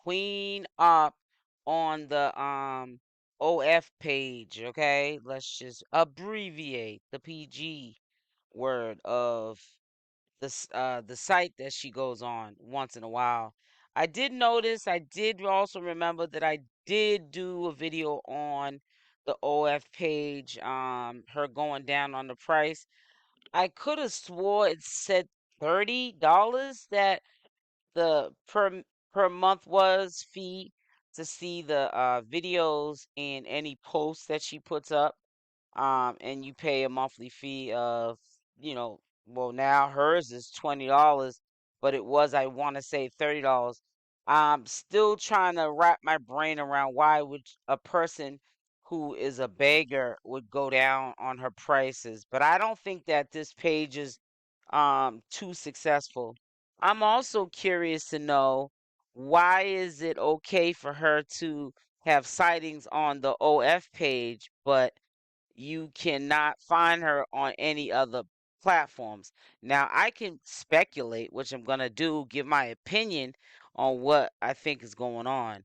Queen Opp on the OF page, okay? Let's just abbreviate the PG word of the site that she goes on once in a while. I did notice, I did also remember that I did do a video on the OF page, her going down on the price. I could have swore it said $30 that the per month was fee to see the videos and any posts that she puts up, and you pay a monthly fee of, well, now hers is $20, but it was, I want to say, $30. I'm still trying to wrap my brain around why would a person who is a beggar would go down on her prices, but I don't think that this page is too successful. I'm also curious to know, why is it okay for her to have sightings on the OF page, but you cannot find her on any other platforms? Now, I can speculate, which I'm going to do, give my opinion on what I think is going on.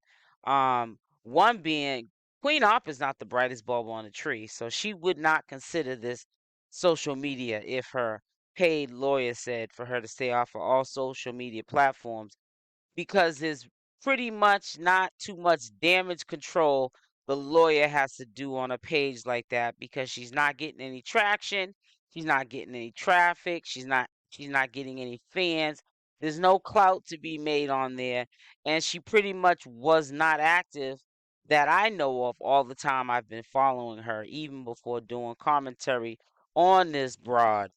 One being, Queen Opp is not the brightest bulb on the tree, so she would not consider this social media if her paid lawyer said for her to stay off of all social media platforms, because there's pretty much not too much damage control the lawyer has to do on a page like that, because she's not getting any traction, she's not getting any traffic, she's not getting any fans. There's no clout to be made on there, and she pretty much was not active that I know of all the time I've been following her, even before doing commentary on this broad.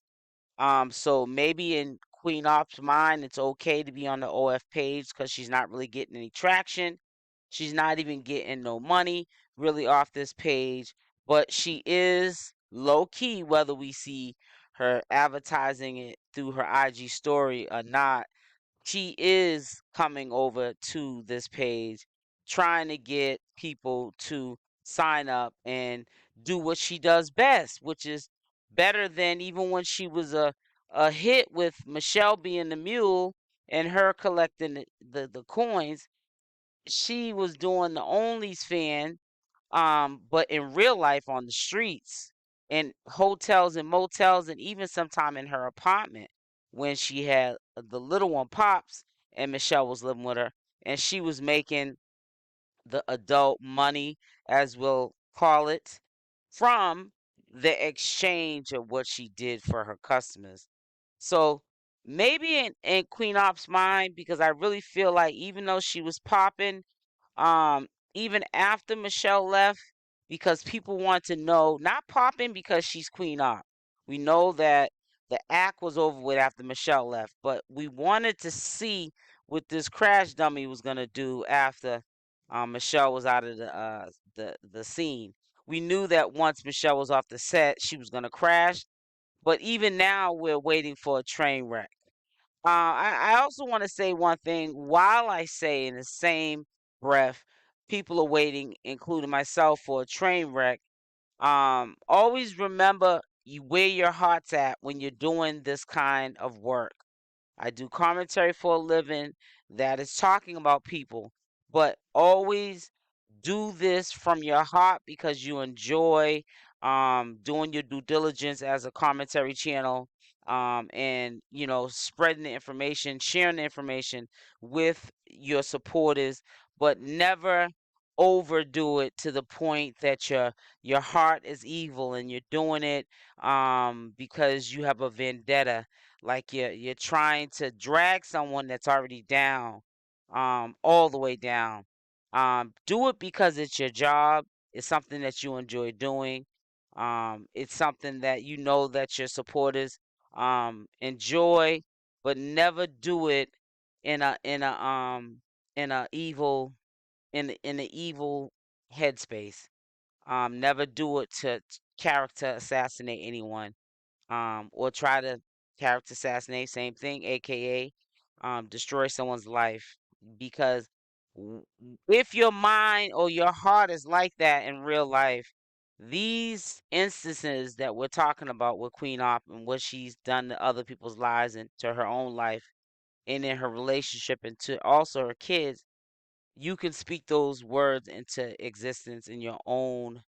So maybe in Queen Ops' mind, it's okay to be on the OF page because she's not really getting any traction. She's not even getting no money really off this page, but she is low key, whether we see her advertising it through her IG story or not. She is coming over to this page trying to get people to sign up and do what she does best, which is better than even when she was a hit with Michelle being the mule and her collecting the coins. She was doing the onlys fan, but in real life on the streets, in hotels and motels, and even sometime in her apartment when she had the little one Pops and Michelle was living with her, and she was making the adult money, as we'll call it, from the exchange of what she did for her customers. So maybe in Queen Op's mind, because I really feel like even though she was popping, um, even after Michelle left, because people want to know, not popping because she's Queen Op. We know that the act was over with after Michelle left, but we wanted to see what this crash dummy was gonna do after Michelle was out of the scene. We knew that once Michelle was off the set, she was gonna crash. But even now, we're waiting for a train wreck. I also want to say one thing. While I say in the same breath, people are waiting, including myself, for a train wreck. Always remember where your heart's at when you're doing this kind of work. I do commentary for a living that is talking about people, but always do this from your heart because you enjoy doing your due diligence as a commentary channel, and spreading the information, sharing the information with your supporters, but never overdo it to the point that your heart is evil and you're doing it because you have a vendetta, like you're trying to drag someone that's already down, all the way down. Do it because it's your job. It's something that you enjoy doing. It's something that you know that your supporters enjoy, but never do it in a evil in the evil headspace. Never do it to character assassinate anyone, or try to character assassinate, same thing, aka destroy someone's life. Because if your mind or your heart is like that in real life, these instances that we're talking about with Queen Op and what she's done to other people's lives and to her own life and in her relationship and to also her kids, you can speak those words into existence in your own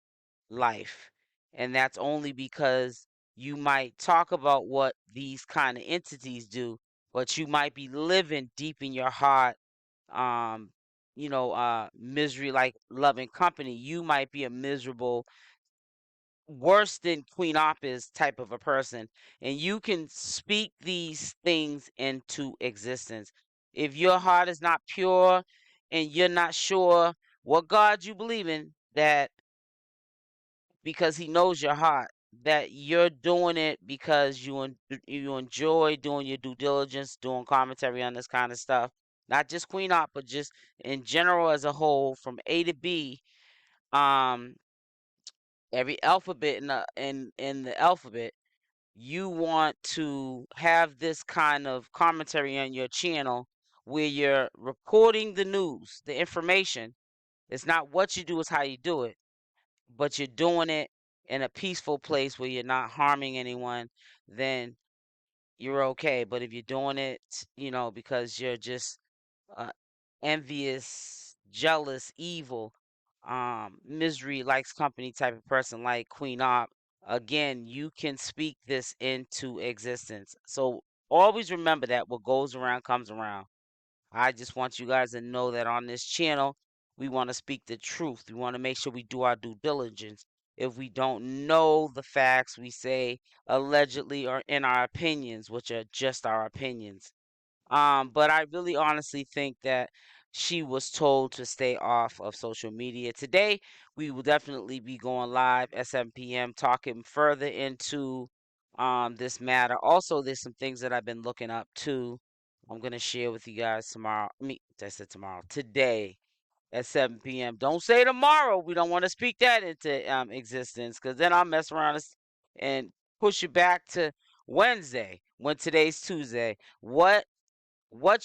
life. And that's only because you might talk about what these kind of entities do, but you might be living deep in your heart, um, misery like loving company. You might be a miserable, worse than Queen Opp is type of a person, and you can speak these things into existence. If your heart is not pure and you're not sure what God you believe in, that because he knows your heart, that you're doing it because you enjoy doing your due diligence, doing commentary on this kind of stuff. Not just Queen Op, but just in general as a whole, from A to B. Um, every alphabet in the alphabet. You want to have this kind of commentary on your channel where you're reporting the news, the information. It's not what you do, it's how you do it, but you're doing it in a peaceful place where you're not harming anyone, then you're okay. But if you're doing it, because you're just uh, envious, jealous, evil, misery likes company type of person like Queen Op, again, you can speak this into existence. So always remember that what goes around comes around. I just want you guys to know that on this channel, we want to speak the truth. We want to make sure we do our due diligence. If we don't know the facts, we say allegedly or in our opinions, which are just our opinions. But I really honestly think that she was told to stay off of social media. Today, we will definitely be going live at 7 p.m. talking further into this matter. Also, there's some things that I've been looking up too. I'm gonna share with you guys tomorrow. I said tomorrow. Today at 7 p.m. Don't say tomorrow. We don't want to speak that into existence, because then I'll mess around and push it back to Wednesday when today's Tuesday. What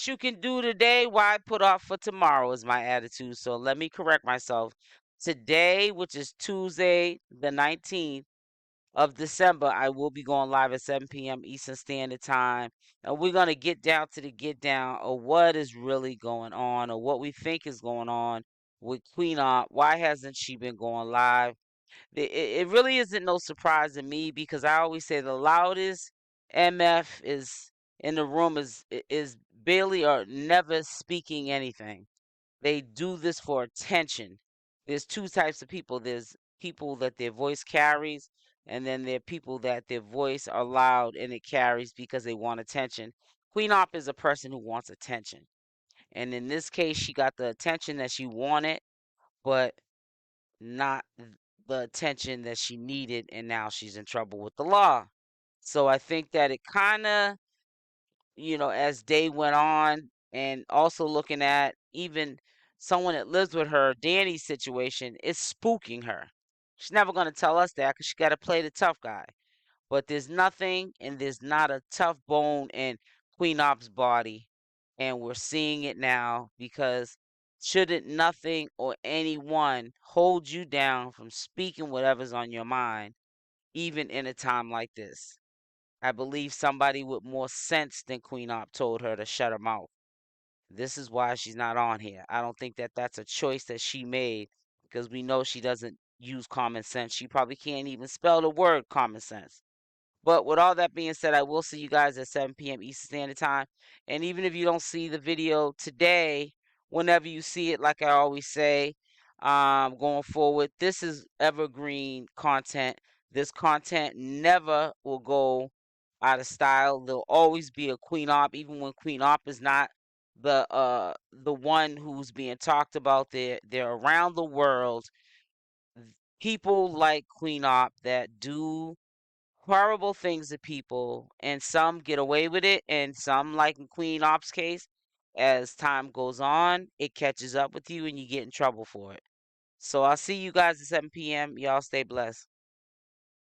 you can do today, why put off for tomorrow is my attitude. So let me correct myself. Today, which is Tuesday, the 19th of December, I will be going live at 7 p.m. Eastern Standard Time. And we're going to get down to the get down of what is really going on, or what we think is going on with Queen Opp. Why hasn't she been going live? It really isn't no surprise to me, because I always say the loudest MF is in the room is barely or never speaking anything. They do this for attention. There's two types of people. There's people that their voice carries, and then there are people that their voice are loud and it carries because they want attention. Queen Op is a person who wants attention. And in this case, she got the attention that she wanted, but not the attention that she needed, and now she's in trouble with the law. So I think that it kind of, as day went on, and also looking at even someone that lives with her, Danny's situation, is spooking her. She's never going to tell us that because she got to play the tough guy. But there's nothing, and there's not a tough bone in Queen Op's body. And we're seeing it now, because shouldn't nothing or anyone hold you down from speaking whatever's on your mind, even in a time like this? I believe somebody with more sense than Queen Op told her to shut her mouth. This is why she's not on here. I don't think that that's a choice that she made, because we know she doesn't use common sense. She probably can't even spell the word common sense. But with all that being said, I will see you guys at 7 p.m. Eastern Standard Time. And even if you don't see the video today, whenever you see it, like I always say, going forward, this is evergreen content. This content never will go out of style. There'll always be a Queen Op, even when Queen Op is not the one who's being talked about. They're around the world. People like Queen Op that do horrible things to people, and some get away with it, and some, like in Queen Op's case, as time goes on, it catches up with you and you get in trouble for it. So I'll see you guys at 7 p.m. Y'all stay blessed.